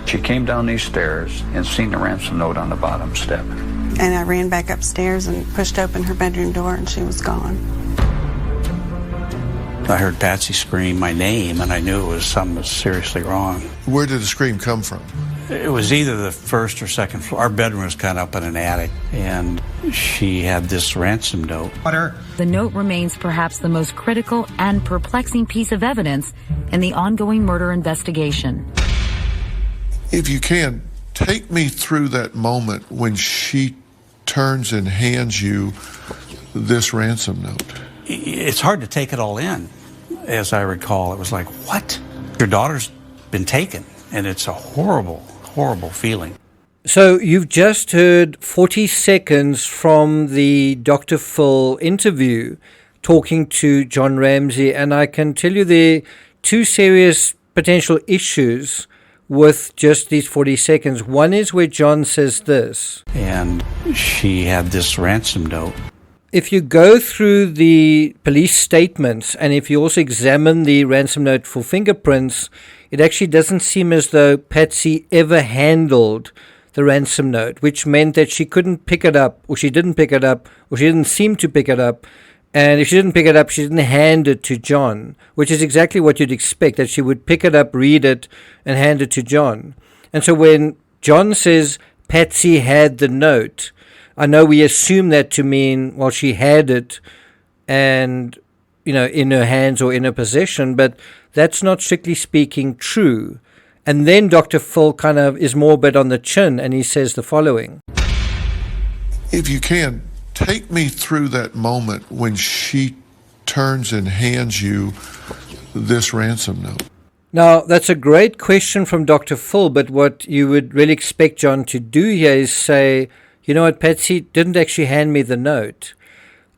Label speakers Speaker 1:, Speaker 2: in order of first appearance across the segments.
Speaker 1: She came down these stairs and seen the ransom note on the bottom step.
Speaker 2: And I ran back upstairs and pushed open her bedroom door, and she was gone.
Speaker 3: I heard Patsy scream my name, and I knew it was something was seriously wrong.
Speaker 4: Where did the scream come from?
Speaker 3: It was either the first or second floor. Our bedroom was kind of up in an attic, and she had this ransom note.
Speaker 5: The note remains perhaps the most critical and perplexing piece of evidence in the ongoing murder investigation.
Speaker 4: If you can, take me through that moment when she turns and hands you this ransom note.
Speaker 3: It's hard to take it all in. As I recall, it was like, what? Your daughter's been taken, and it's a horrible, horrible feeling.
Speaker 6: So you've just heard 40 seconds from the Dr. Phil interview talking to John Ramsey, and I can tell you there are two serious potential issues with just these 40 seconds. One is where John says this.
Speaker 3: And she had this ransom note.
Speaker 6: If you go through the police statements and if you also examine the ransom note for fingerprints, it actually doesn't seem as though Patsy ever handled the ransom note, which meant that she couldn't pick it up, or she didn't pick it up, or she didn't seem to pick it up. And if she didn't pick it up, she didn't hand it to John, which is exactly what you'd expect, that she would pick it up, read it, and hand it to John. And so when John says Patsy had the note, I know we assume that to mean, well, she had it and, in her hands or in her possession, but that's not strictly speaking true. And then Dr. Phil kind of is more a bit on the chin, and he says the following.
Speaker 4: If you can, take me through that moment when she turns and hands you this ransom note.
Speaker 6: Now, that's a great question from Dr. Phil, but what you would really expect John to do here is say, you know what, Patsy didn't actually hand me the note.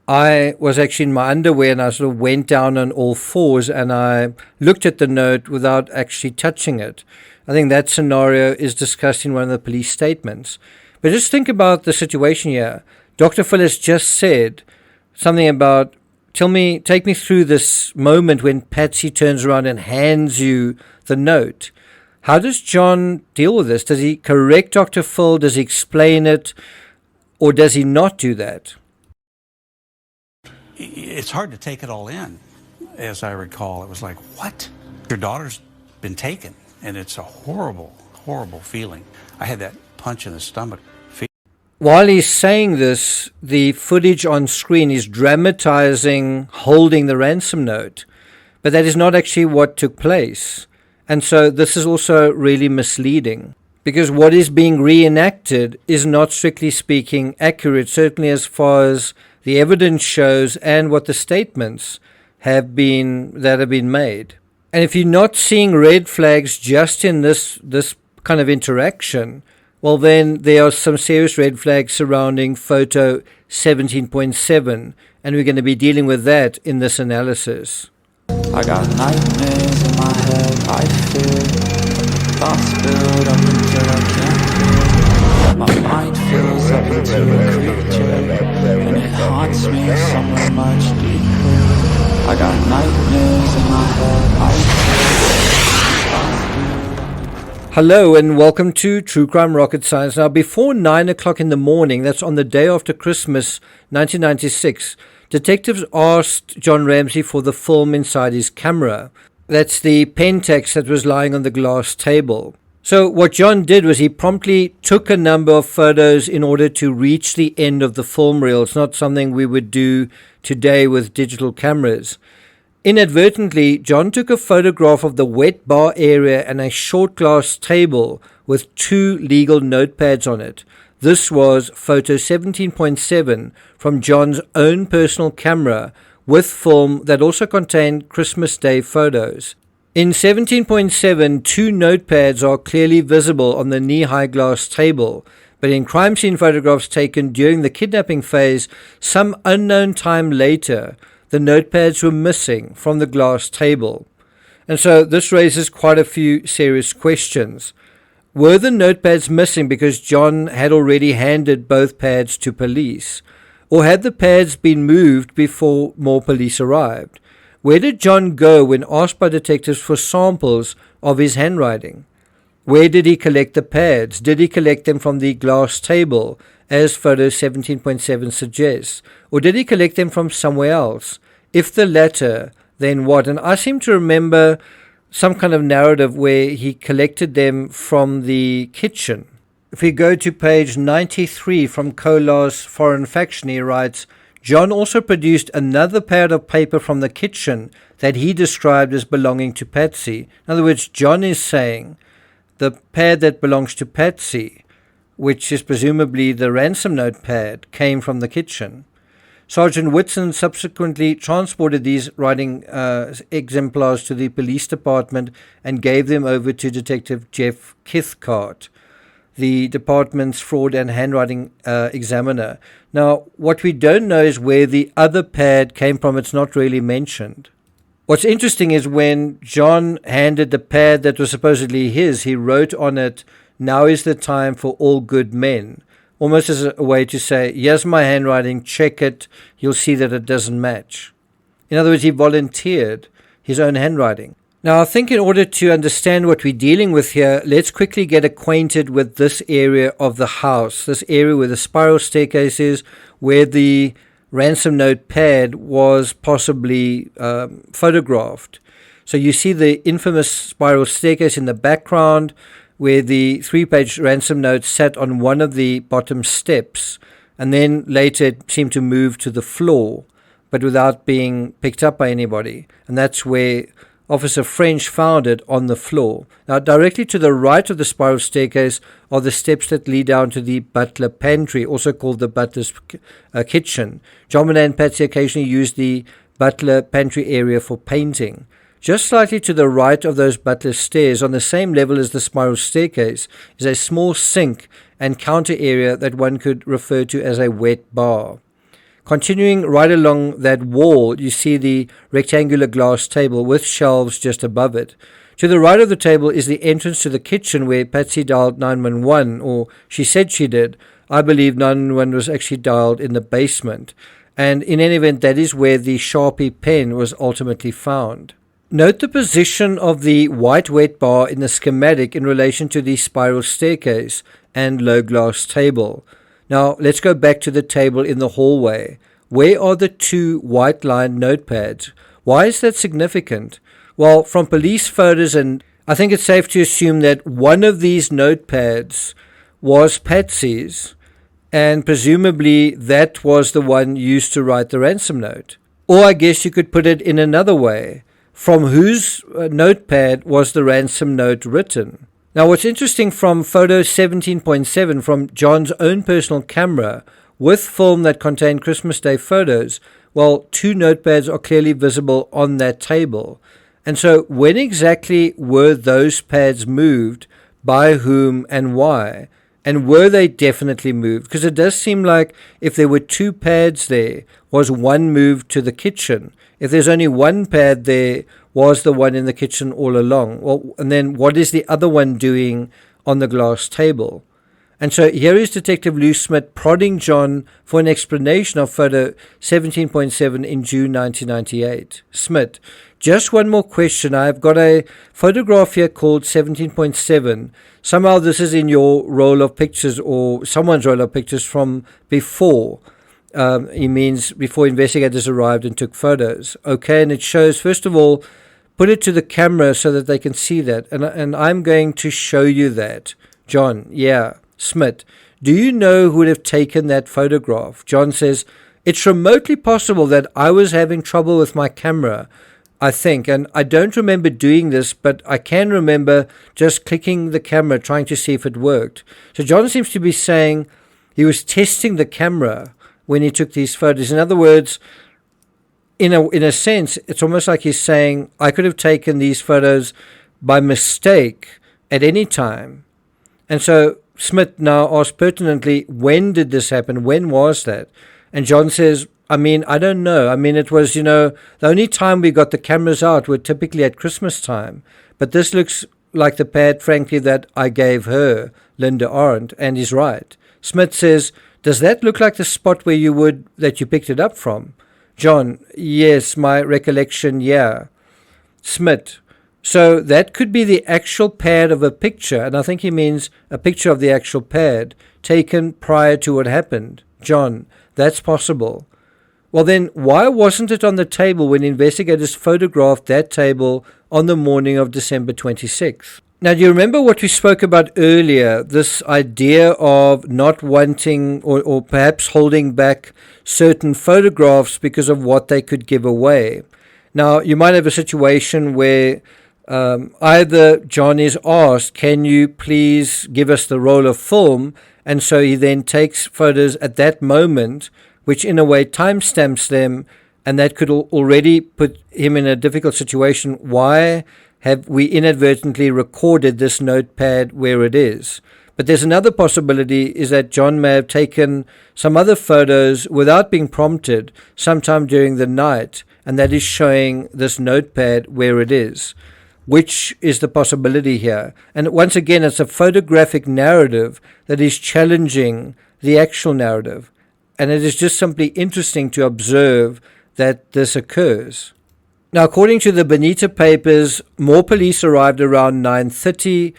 Speaker 6: I was actually in my underwear and I sort of went down on all fours and I looked at the note without actually touching it. I think that scenario is discussed in one of the police statements. But just think about the situation here. Dr. Phil has just said something about, take me through this moment when Patsy turns around and hands you the note. How does John deal with this? Does he correct Dr. Phil? Does he explain it? Or does he not do that?
Speaker 3: It's hard to take it all in. As I recall, it was like, what? Your daughter's been taken, and it's a horrible, horrible feeling. I had that punch in the stomach.
Speaker 6: While he's saying this, the footage on screen is dramatizing holding the ransom note, but that is not actually what took place. And so this is also really misleading, because what is being reenacted is not strictly speaking accurate, certainly as far as the evidence shows and what the statements have been made. And if you're not seeing red flags just in this kind of interaction, well, then there are some serious red flags surrounding photo 17.7, and we're going to be dealing with that in this analysis.
Speaker 7: I got nightmares in my head, I fear thoughts build up until I can't feel. My mind fills up into a creature, and it haunts me somewhere much deeper. I got nightmares in my head, I fear.
Speaker 6: Hello and welcome to True Crime Rocket Science. Now, before 9 o'clock in the morning, that's on the day after Christmas 1996, detectives asked John Ramsey for the film inside his camera. That's the Pentax that was lying on the glass table. So what John did was he promptly took a number of photos in order to reach the end of the film reel. It's not something we would do today with digital cameras. Inadvertently, John took a photograph of the wet bar area and a short glass table with 2 legal notepads on it. This was photo 17.7 from John's own personal camera with film that also contained Christmas Day photos. In 17.7, 2 notepads are clearly visible on the knee-high glass table, but in crime scene photographs taken during the kidnapping phase, some unknown time later, the notepads were missing from the glass table. And so this raises quite a few serious questions. Were the notepads missing because John had already handed both pads to police? Or had the pads been moved before more police arrived? Where did John go when asked by detectives for samples of his handwriting? Where did he collect the pads? Did he collect them from the glass table, as photo 17.7 suggests? Or did he collect them from somewhere else? If the latter, then what? And I seem to remember some kind of narrative where he collected them from the kitchen. If we go to page 93 from Kolar's Foreign Faction, he writes, John also produced another pad of paper from the kitchen that he described as belonging to Patsy. In other words, John is saying the pad that belongs to Patsy, which is presumably the ransom notepad, came from the kitchen. Sergeant Whitson subsequently transported these writing exemplars to the police department and gave them over to Detective Jeff Kithcart, the department's fraud and handwriting examiner. Now, what we don't know is where the other pad came from. It's not really mentioned. What's interesting is when John handed the pad that was supposedly his, he wrote on it, "Now is the time for all good men," almost as a way to say, here's my handwriting, check it, you'll see that it doesn't match. In other words, he volunteered his own handwriting. Now, I think in order to understand what we're dealing with here, let's quickly get acquainted with this area of the house, this area where the spiral staircase is, where the ransom note pad was possibly photographed. So you see the infamous spiral staircase in the background, where the 3-page ransom note sat on one of the bottom steps, and then later it seemed to move to the floor, but without being picked up by anybody. And that's where Officer French found it, on the floor. Now, directly to the right of the spiral staircase are the steps that lead down to the butler pantry, also called the butler's kitchen. JonBenet and Patsy occasionally used the butler pantry area for painting. Just slightly to the right of those butler stairs, on the same level as the spiral staircase, is a small sink and counter area that one could refer to as a wet bar. Continuing right along that wall, you see the rectangular glass table with shelves just above it. To the right of the table is the entrance to the kitchen where Patsy dialed 911, or she said she did. I believe 911 was actually dialed in the basement. And in any event, that is where the Sharpie pen was ultimately found. Note the position of the white wet bar in the schematic in relation to the spiral staircase and low glass table. Now, let's go back to the table in the hallway. Where are the 2 white-lined notepads? Why is that significant? Well, from police photos, and I think it's safe to assume that one of these notepads was Patsy's, and presumably that was the one used to write the ransom note. Or I guess you could put it in another way. From whose notepad was the ransom note written? Now, what's interesting from photo 17.7 from John's own personal camera with film that contained Christmas Day photos, well, 2 notepads are clearly visible on that table. And so when exactly were those pads moved, by whom and why? And were they definitely moved? Because it does seem like if there were 2 pads there, was one moved to the kitchen? If there's only 1 pad there, was the one in the kitchen all along? Well, and then what is the other one doing on the glass table? And so here is Detective Lou Smith prodding John for an explanation of photo 17.7 in June 1998. Smith, just one more question. I've got a photograph here called 17.7. Somehow this is in your roll of pictures, or someone's roll of pictures from before. He means before investigators arrived and took photos. Okay, and it shows, first of all, put it to the camera so that they can see that. And I'm going to show you that. John, yeah. Smith, do you know who would have taken that photograph? John says, it's remotely possible that I was having trouble with my camera, I think, and I don't remember doing this, but I can remember just clicking the camera, trying to see if it worked. So John seems to be saying he was testing the camera when he took these photos. In other words, in a sense, it's almost like he's saying, I could have taken these photos by mistake at any time. And so Smith now asks pertinently, when did this happen? When was that? And John says, I don't know. It was, the only time we got the cameras out were typically at Christmas time. But this looks like the pad, frankly, that I gave her, Linda Arendt, and he's right. Smith says, does that look like the spot where that you picked it up from? John, yes, my recollection, yeah. Smith, So that could be the actual pad of a picture, and I think he means a picture of the actual pad taken prior to what happened. John, that's possible. Well then, why wasn't it on the table when investigators photographed that table on the morning of December 26th? Now, do you remember what we spoke about earlier, this idea of not wanting or perhaps holding back certain photographs because of what they could give away? Now, you might have a situation where either John is asked, can you please give us the roll of film? And so he then takes photos at that moment, which in a way timestamps them, and that could already put him in a difficult situation. Why have we inadvertently recorded this notepad where it is? But there's another possibility, is that John may have taken some other photos without being prompted sometime during the night, and that is showing this notepad where it is. Which is the possibility here? And once again, it's a photographic narrative that is challenging the actual narrative. And it is just simply interesting to observe that this occurs. Now, according to the Bonita papers, more police arrived around 9:30.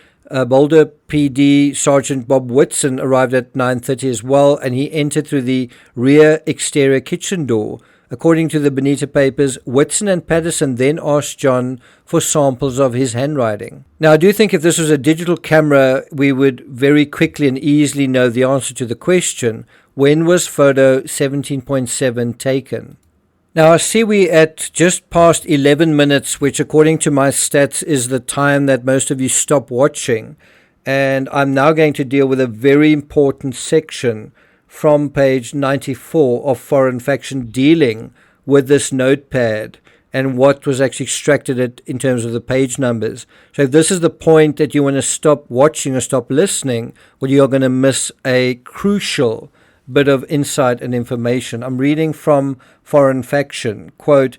Speaker 6: Boulder PD Sergeant Bob Whitson arrived at 9:30 as well, and he entered through the rear exterior kitchen door. According to the Bonita papers, Whitson and Patterson then asked John for samples of his handwriting. Now, I do think if this was a digital camera, we would very quickly and easily know the answer to the question, when was photo 17.7 taken? Now, I see we at just past 11 minutes, which according to my stats is the time that most of you stop watching. And I'm now going to deal with a very important section from page 94 of Foreign Faction dealing with this notepad and what was actually extracted in terms of the page numbers. So if this is the point that you want to stop watching or stop listening, well, you're going to miss a crucial bit of insight and information. I'm reading from Foreign Faction. Quote,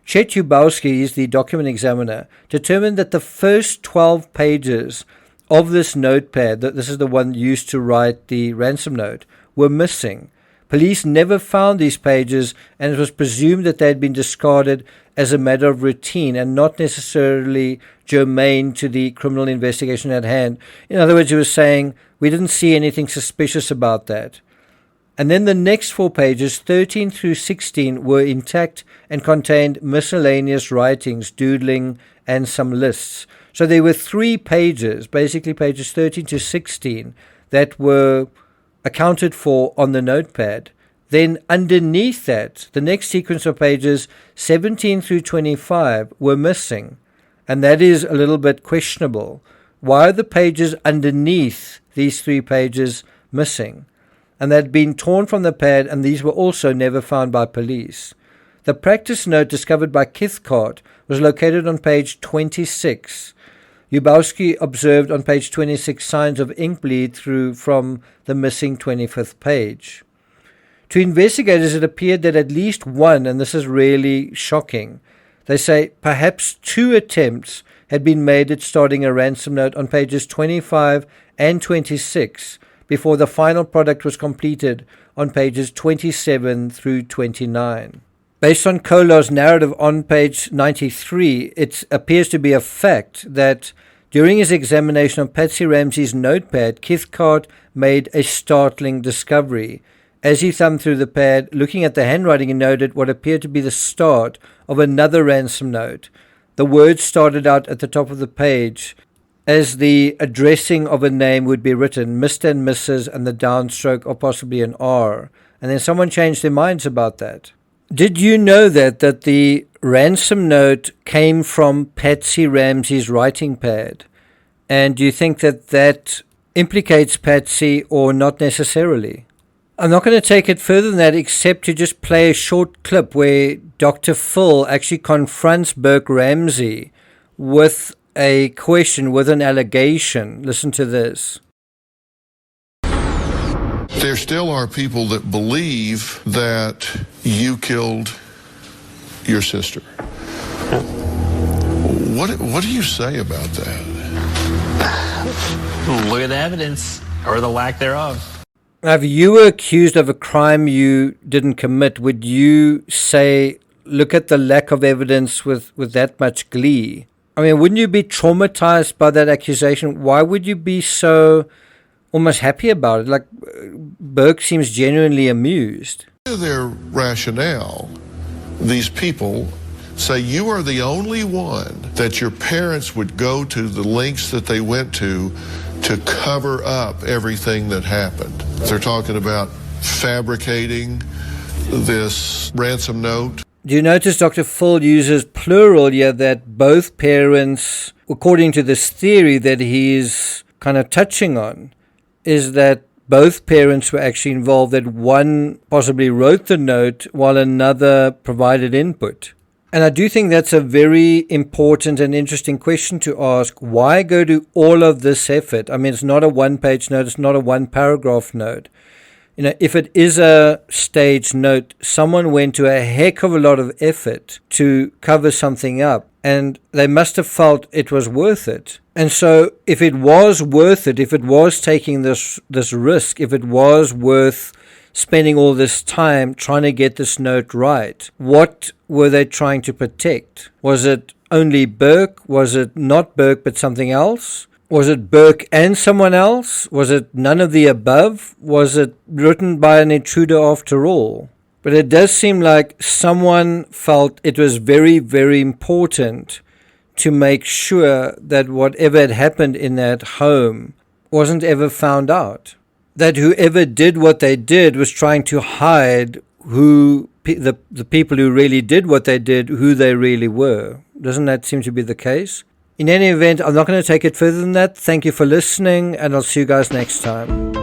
Speaker 6: Chet Ubowski, the document examiner, determined that the first 12 pages of this notepad, that this is the one used to write the ransom note, were missing. Police never found these pages, and it was presumed that they had been discarded as a matter of routine and not necessarily germane to the criminal investigation at hand. In other words, he was saying, we didn't see anything suspicious about that. And then the next 4 pages, 13 through 16, were intact and contained miscellaneous writings, doodling, and some lists. So there were 3 pages, basically pages 13 to 16, that were accounted for on the notepad. Then underneath that, the next sequence of pages 17 through 25 were missing. And that is a little bit questionable. Why are the pages underneath these 3 pages missing? And they had been torn from the pad, and these were also never found by police. The practice note discovered by Cathcart was located on page 26. Ubowski observed on page 26 signs of ink bleed through from the missing 25th page. To investigators, it appeared that at least one, and this is really shocking, they say perhaps 2 attempts had been made at starting a ransom note on pages 25 and 26 before the final product was completed on pages 27 through 29. Based on Kolar's narrative on page 93, it appears to be a fact that during his examination of Patsy Ramsey's notepad, Cathcart made a startling discovery. As he thumbed through the pad, looking at the handwriting, he noted what appeared to be the start of another ransom note. The words started out at the top of the page as the addressing of a name would be written, Mr. and Mrs., and the downstroke or possibly an R. And then someone changed their minds about that. Did you know that the ransom note came from Patsy Ramsey's writing pad? And do you think that implicates Patsy or not necessarily? I'm not going to take it further than that, except to just play a short clip where Dr. Phil actually confronts Burke Ramsey with a question, with an allegation. Listen to this.
Speaker 4: There still are people that believe that you killed your sister. What do you say about that?
Speaker 8: Look at the evidence, or the lack thereof.
Speaker 6: Now, if you were accused of a crime you didn't commit, would you say, look at the lack of evidence with that much glee? I mean, wouldn't you be traumatized by that accusation? Why would you be so almost happy about it? Like, Burke seems genuinely amused.
Speaker 4: Their rationale, these people say you are the only one that your parents would go to the lengths that they went to cover up everything that happened. They're talking about fabricating this ransom note.
Speaker 6: Do you notice Dr. Phil uses plural here, that both parents, according to this theory that he's kind of touching on, is that both parents were actually involved, that one possibly wrote the note while another provided input. And I do think that's a very important and interesting question to ask. Why go to all of this effort? I mean, it's not a one-page note, it's not a one-paragraph note. You know, if it is a staged note, someone went to a heck of a lot of effort to cover something up, and they must have felt it was worth it. And so if it was worth it, if it was taking this risk, if it was worth spending all this time trying to get this note right, what were they trying to protect? Was it only Burke? Was it not Burke but something else? Was it Burke and someone else? Was it none of the above? Was it written by an intruder after all? But it does seem like someone felt it was very, very important to make sure that whatever had happened in that home wasn't ever found out. That whoever did what they did was trying to hide who the people who really did what they did, who they really were. Doesn't that seem to be the case? In any event, I'm not going to take it further than that. Thank you for listening, and I'll see you guys next time.